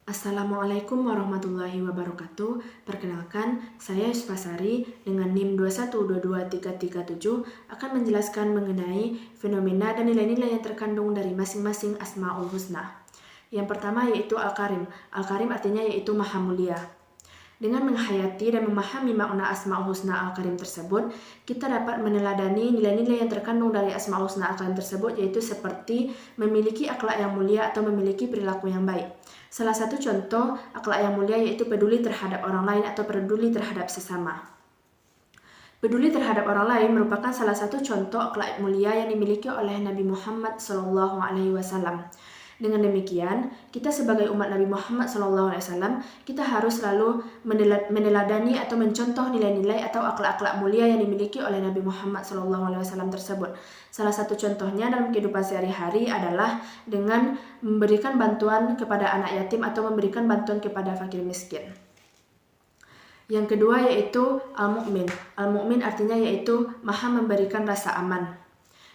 Assalamualaikum warahmatullahi wabarakatuh. Perkenalkan, saya Yusfa Sari dengan NIM 2122337 akan menjelaskan mengenai fenomena dan nilai-nilai yang terkandung dari masing-masing Asmaul Husna. Yang pertama yaitu Al-Karim. Al-Karim artinya yaitu Maha Mulia. Dengan menghayati dan memahami makna Asmaul Husna Al-Karim tersebut, kita dapat meneladani nilai-nilai yang terkandung dari Asmaul Husna Al-Karim tersebut, yaitu seperti memiliki akhlak yang mulia atau memiliki perilaku yang baik. Salah satu contoh akhlak yang mulia yaitu peduli terhadap orang lain atau peduli terhadap sesama. Peduli terhadap orang lain merupakan salah satu contoh akhlak mulia yang dimiliki oleh Nabi Muhammad SAW. Dengan demikian, kita sebagai umat Nabi Muhammad SAW, kita harus selalu meneladani atau mencontoh nilai-nilai atau akhlak-akhlak mulia yang dimiliki oleh Nabi Muhammad SAW tersebut. Salah satu contohnya dalam kehidupan sehari-hari adalah dengan memberikan bantuan kepada anak yatim atau memberikan bantuan kepada fakir miskin. Yang kedua yaitu Al-Mu'min. Al-Mu'min artinya yaitu Maha memberikan rasa aman.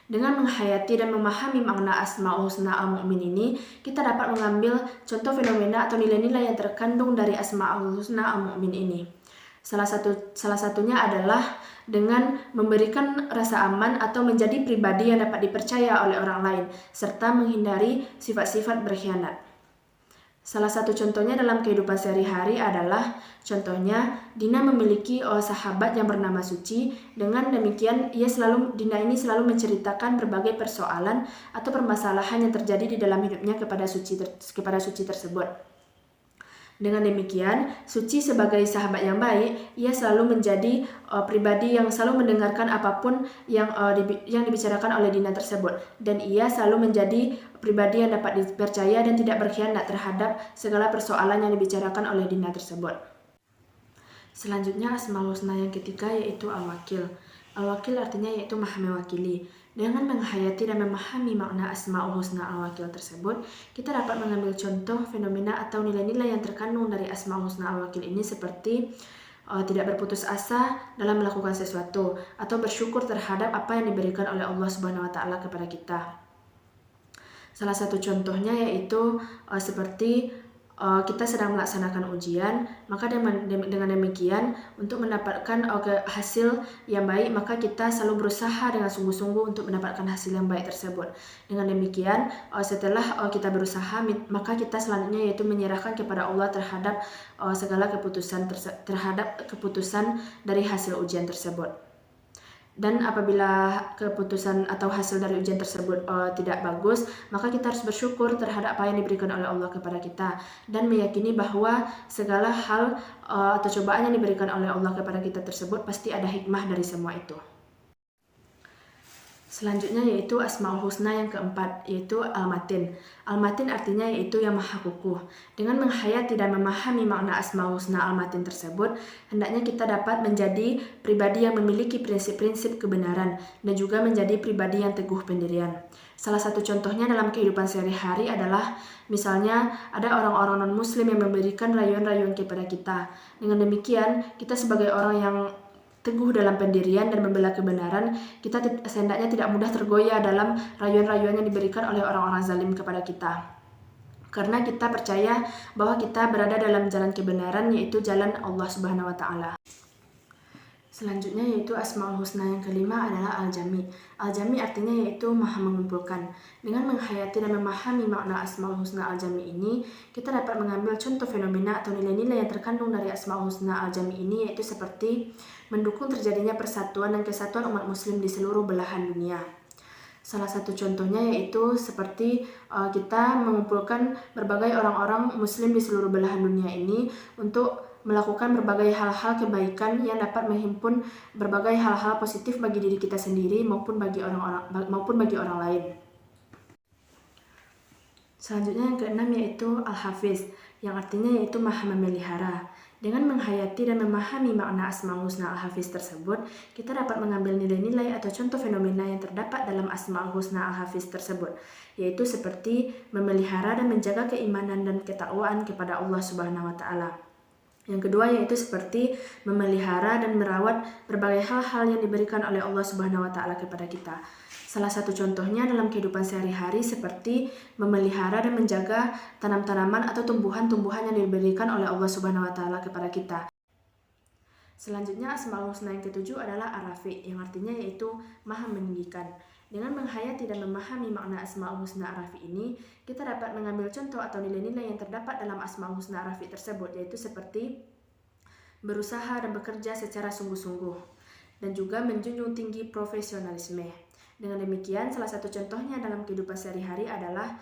Dengan menghayati dan memahami makna Asmaul Husna Al-Mu'min ini, kita dapat mengambil contoh fenomena atau nilai-nilai yang terkandung dari Asmaul Husna Al-Mu'min ini. Salah satunya adalah dengan memberikan rasa aman atau menjadi pribadi yang dapat dipercaya oleh orang lain, serta menghindari sifat-sifat berkhianat. Salah satu contohnya dalam kehidupan sehari-hari adalah contohnya Dina memiliki sahabat yang bernama Suci. Dengan demikian Dina ini selalu menceritakan berbagai persoalan atau permasalahan yang terjadi di dalam hidupnya kepada Suci tersebut. Dengan demikian, Suci sebagai sahabat yang baik, ia selalu menjadi pribadi yang selalu mendengarkan apapun yang dibicarakan oleh Dina tersebut, dan ia selalu menjadi pribadi yang dapat dipercaya dan tidak berkhianat terhadap segala persoalan yang dibicarakan oleh Dina tersebut. Selanjutnya Asmaul Husna yang ketiga yaitu Al-Wakil. Al-Wakil artinya yaitu Maha Mewakili. Dengan menghayati dan memahami makna Asmaul Husna Al-Wakil tersebut, kita dapat mengambil contoh fenomena atau nilai-nilai yang terkandung dari Asmaul Husna Al-Wakil ini seperti tidak berputus asa dalam melakukan sesuatu atau bersyukur terhadap apa yang diberikan oleh Allah Subhanahu wa taala kepada kita. Salah satu contohnya yaitu seperti kita sedang melaksanakan ujian, maka dengan demikian untuk mendapatkan hasil yang baik, maka kita selalu berusaha dengan sungguh-sungguh untuk mendapatkan hasil yang baik tersebut. Dengan demikian, setelah kita berusaha, maka kita selanjutnya yaitu menyerahkan kepada Allah terhadap segala keputusan dari hasil ujian tersebut. Dan apabila keputusan atau hasil dari ujian tersebut tidak bagus, maka kita harus bersyukur terhadap apa yang diberikan oleh Allah kepada kita dan meyakini bahwa segala hal atau cobaan yang diberikan oleh Allah kepada kita tersebut pasti ada hikmah dari semua itu. Selanjutnya yaitu Asmaul Husna yang keempat, yaitu Al-Matin. Al-Matin artinya yaitu yang maha kukuh. Dengan menghayati dan memahami makna Asmaul Husna Al-Matin tersebut, hendaknya kita dapat menjadi pribadi yang memiliki prinsip-prinsip kebenaran dan juga menjadi pribadi yang teguh pendirian. Salah satu contohnya dalam kehidupan sehari-hari adalah misalnya ada orang-orang non-muslim yang memberikan rayuan-rayuan kepada kita. Dengan demikian, kita sebagai orang yang teguh dalam pendirian dan membela kebenaran, kita sehendaknya tidak mudah tergoyah dalam rayuan-rayuan yang diberikan oleh orang-orang zalim kepada kita. Karena kita percaya bahwa kita berada dalam jalan kebenaran, yaitu jalan Allah Subhanahu wa taala. Selanjutnya yaitu Asmaul Husna yang kelima adalah Al-Jami. Al-Jami artinya yaitu Maha mengumpulkan. Dengan menghayati dan memahami makna Asmaul Husna Al-Jami ini, kita dapat mengambil contoh fenomena atau nilai-nilai yang terkandung dari Asmaul Husna Al-Jami ini, yaitu seperti mendukung terjadinya persatuan dan kesatuan umat muslim di seluruh belahan dunia. Salah satu contohnya yaitu seperti kita mengumpulkan berbagai orang-orang muslim di seluruh belahan dunia ini untuk melakukan berbagai hal-hal kebaikan yang dapat menghimpun berbagai hal-hal positif bagi diri kita sendiri maupun bagi orang lain. Selanjutnya yang keenam yaitu Al-Hafiz, yang artinya yaitu Maha memelihara. Dengan menghayati dan memahami makna Asmaul Husna Al-Hafiz tersebut, kita dapat mengambil nilai-nilai atau contoh fenomena yang terdapat dalam Asmaul Husna Al-Hafiz tersebut, yaitu seperti memelihara dan menjaga keimanan dan ketakwaan kepada Allah Subhanahu wa taala. Yang kedua yaitu seperti memelihara dan merawat berbagai hal-hal yang diberikan oleh Allah Subhanahu wa taala kepada kita. Salah satu contohnya dalam kehidupan sehari-hari seperti memelihara dan menjaga tanam-tanaman atau tumbuhan-tumbuhan yang diberikan oleh Allah Subhanahu wa taala kepada kita. Selanjutnya Asmaul Husna yang ketujuh adalah Ar-Rafi, yang artinya yaitu Maha Meninggikan. Dengan menghayati dan memahami makna Asmaul Husna Ar-Rafi ini, kita dapat mengambil contoh atau nilai-nilai yang terdapat dalam Asmaul Husna Ar-Rafi tersebut, yaitu seperti berusaha dan bekerja secara sungguh-sungguh, dan juga menjunjung tinggi profesionalisme. Dengan demikian, salah satu contohnya dalam kehidupan sehari-hari adalah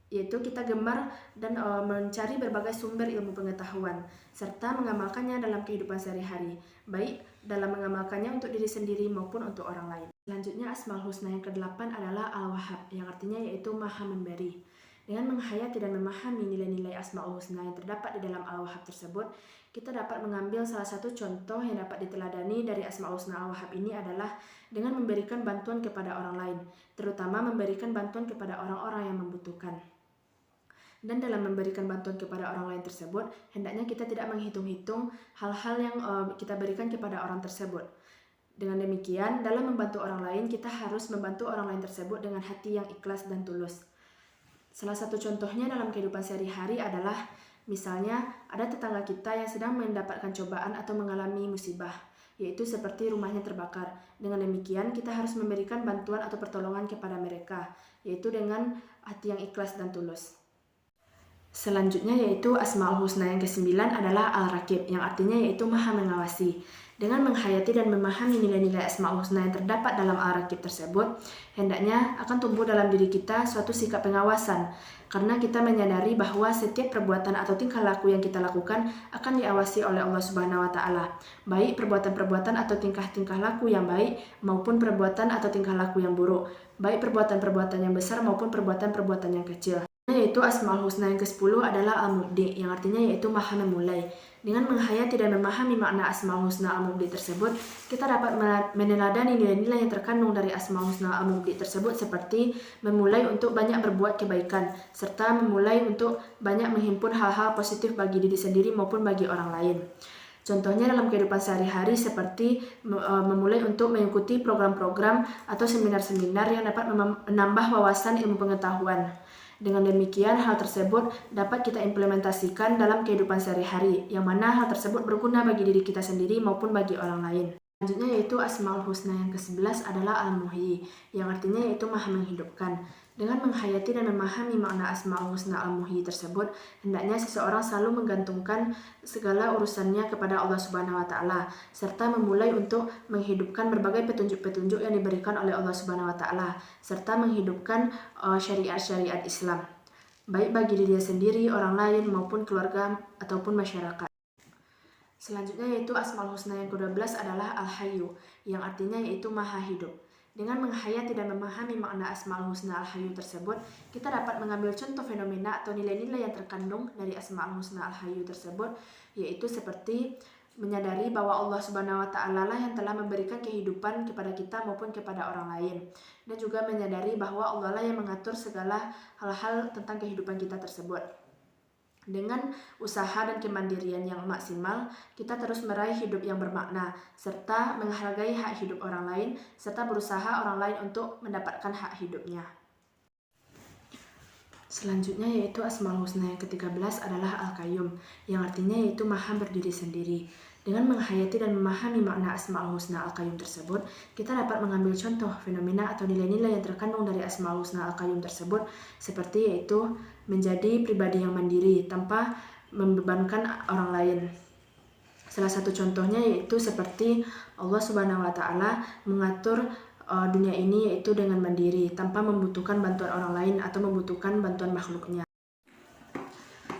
yaitu kita gemar dan mencari berbagai sumber ilmu pengetahuan serta mengamalkannya dalam kehidupan sehari-hari, baik dalam mengamalkannya untuk diri sendiri maupun untuk orang lain. Selanjutnya Asmaul Husna yang ke-8 adalah Al-Wahhab, yang artinya yaitu Maha Memberi. Dengan menghayati dan memahami nilai-nilai Asmaul Husna yang terdapat di dalam Al-Wahhab tersebut, kita dapat mengambil salah satu contoh yang dapat diteladani dari Asmaul Husna Al-Wahhab ini adalah dengan memberikan bantuan kepada orang lain, terutama memberikan bantuan kepada orang-orang yang membutuhkan. Dan dalam memberikan bantuan kepada orang lain tersebut, hendaknya kita tidak menghitung-hitung hal-hal yang kita berikan kepada orang tersebut. Dengan demikian, dalam membantu orang lain, kita harus membantu orang lain tersebut dengan hati yang ikhlas dan tulus. Salah satu contohnya dalam kehidupan sehari-hari adalah misalnya ada tetangga kita yang sedang mendapatkan cobaan atau mengalami musibah, yaitu seperti rumahnya terbakar. Dengan demikian, kita harus memberikan bantuan atau pertolongan kepada mereka, yaitu dengan hati yang ikhlas dan tulus. Selanjutnya yaitu Asmaul Husna yang ke-9 adalah Al-Raqib, yang artinya yaitu Maha Mengawasi. Dengan menghayati dan memahami nilai-nilai Asmaul Husna yang terdapat dalam Al-Raqib tersebut, hendaknya akan tumbuh dalam diri kita suatu sikap pengawasan, karena kita menyadari bahwa setiap perbuatan atau tingkah laku yang kita lakukan akan diawasi oleh Allah Subhanahu wa taala, baik perbuatan-perbuatan atau tingkah-tingkah laku yang baik maupun perbuatan atau tingkah laku yang buruk, baik perbuatan-perbuatan yang besar maupun perbuatan-perbuatan yang kecil. Yaitu Asmaul Husna yang ke-10 adalah Al-Mubdi, yang artinya yaitu Maha Memulai. Dengan menghayati dan memahami makna Asmaul Husna Al-Mubdi tersebut, kita dapat meneladani nilai-nilai yang terkandung dari Asmaul Husna Al-Mubdi tersebut seperti memulai untuk banyak berbuat kebaikan, serta memulai untuk banyak menghimpun hal-hal positif bagi diri sendiri maupun bagi orang lain. Contohnya dalam kehidupan sehari-hari seperti memulai untuk mengikuti program-program atau seminar-seminar yang dapat menambah wawasan ilmu pengetahuan. Dengan demikian, hal tersebut dapat kita implementasikan dalam kehidupan sehari-hari, yang mana hal tersebut berguna bagi diri kita sendiri maupun bagi orang lain. Selanjutnya yaitu Asmaul Husna yang ke-11 adalah Al-Muhyi, yang artinya yaitu Maha Menghidupkan. Dengan menghayati dan memahami makna Asmaul Husna Al-Muhyi tersebut, hendaknya seseorang selalu menggantungkan segala urusannya kepada Allah Subhanahu wa taala, serta memulai untuk menghidupkan berbagai petunjuk-petunjuk yang diberikan oleh Allah Subhanahu wa taala, serta menghidupkan syariat-syariat Islam, baik bagi dirinya sendiri, orang lain maupun keluarga ataupun masyarakat. Selanjutnya yaitu Asmaul Husna yang ke-12 adalah Al-Hayyu, yang artinya yaitu Maha Hidup. Dengan menghayati dan memahami makna Asmaul Husna Al-Hayyu tersebut, kita dapat mengambil contoh fenomena atau nilai-nilai yang terkandung dari Asmaul Husna Al-Hayyu tersebut, yaitu seperti menyadari bahwa Allah Subhanahu wa taala lah yang telah memberikan kehidupan kepada kita maupun kepada orang lain, dan juga menyadari bahwa Allah lah yang mengatur segala hal-hal tentang kehidupan kita tersebut. Dengan usaha dan kemandirian yang maksimal, kita terus meraih hidup yang bermakna, serta menghargai hak hidup orang lain, serta berusaha orang lain untuk mendapatkan hak hidupnya. Selanjutnya yaitu Asmaul Husna yang ke-13 adalah Al-Qayyum, yang artinya yaitu Maha Berdiri Sendiri. Dengan menghayati dan memahami makna Asmaul Husna Al-Qayyum tersebut, kita dapat mengambil contoh fenomena atau nilai-nilai yang terkandung dari Asmaul Husna Al-Qayyum tersebut, seperti yaitu menjadi pribadi yang mandiri tanpa membebankan orang lain. Salah satu contohnya yaitu seperti Allah Subhanahu wa taala mengatur dunia ini yaitu dengan mandiri tanpa membutuhkan bantuan orang lain atau membutuhkan bantuan makhluknya.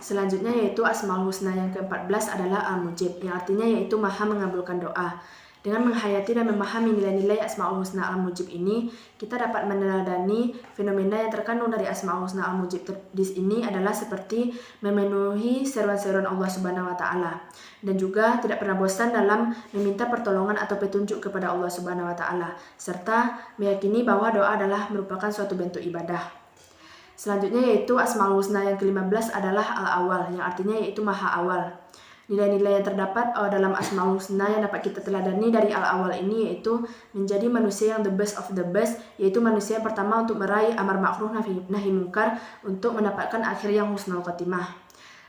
Selanjutnya yaitu Asmaul Husna yang ke-14 adalah Al-Mujib, yang artinya yaitu Maha Mengabulkan Doa. Dengan menghayati dan memahami nilai-nilai Asmaul Husna Al-Mujib ini, kita dapat meneladani fenomena yang terkandung dari Asmaul Husna Al-Mujib di ini adalah seperti memenuhi seruan-seruan Allah Subhanahu wa taala, dan juga tidak pernah bosan dalam meminta pertolongan atau petunjuk kepada Allah Subhanahu wa taala, serta meyakini bahwa doa adalah merupakan suatu bentuk ibadah. Selanjutnya yaitu Asmaul Husna yang ke-15 adalah Al-Awwal, yang artinya yaitu Maha Awal. Nilai-nilai yang terdapat dalam Asmaul Husna yang dapat kita teladani dari al-awal ini yaitu menjadi manusia yang the best of the best, yaitu manusia yang pertama untuk meraih amar ma'ruf nahi mungkar untuk mendapatkan akhir yang husnul khotimah.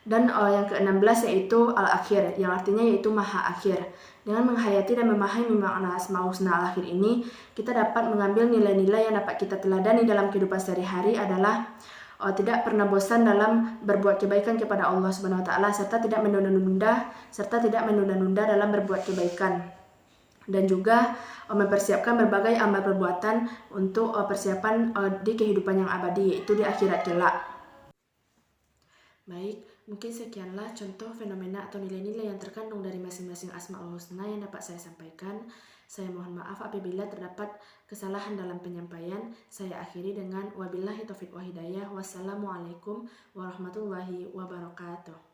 Dan yang ke-16 yaitu al-akhir, yang artinya yaitu maha akhir. Dengan menghayati dan memahami makna Asmaul Husna al-akhir ini, kita dapat mengambil nilai-nilai yang dapat kita teladani dalam kehidupan sehari-hari adalah tidak pernah bosan dalam berbuat kebaikan kepada Allah Subhanahu wa taala serta tidak menunda-nunda dalam berbuat kebaikan. Dan juga mempersiapkan berbagai amal perbuatan untuk persiapan di kehidupan yang abadi, yaitu di akhirat kelak. Baik, mungkin sekianlah contoh fenomena atau nilai-nilai yang terkandung dari masing-masing Asmaul Husna yang dapat saya sampaikan. Saya mohon maaf apabila terdapat kesalahan dalam penyampaian. Saya akhiri dengan wabillahi taufiq wa hidayah. Wassalamualaikum warahmatullahi wabarakatuh.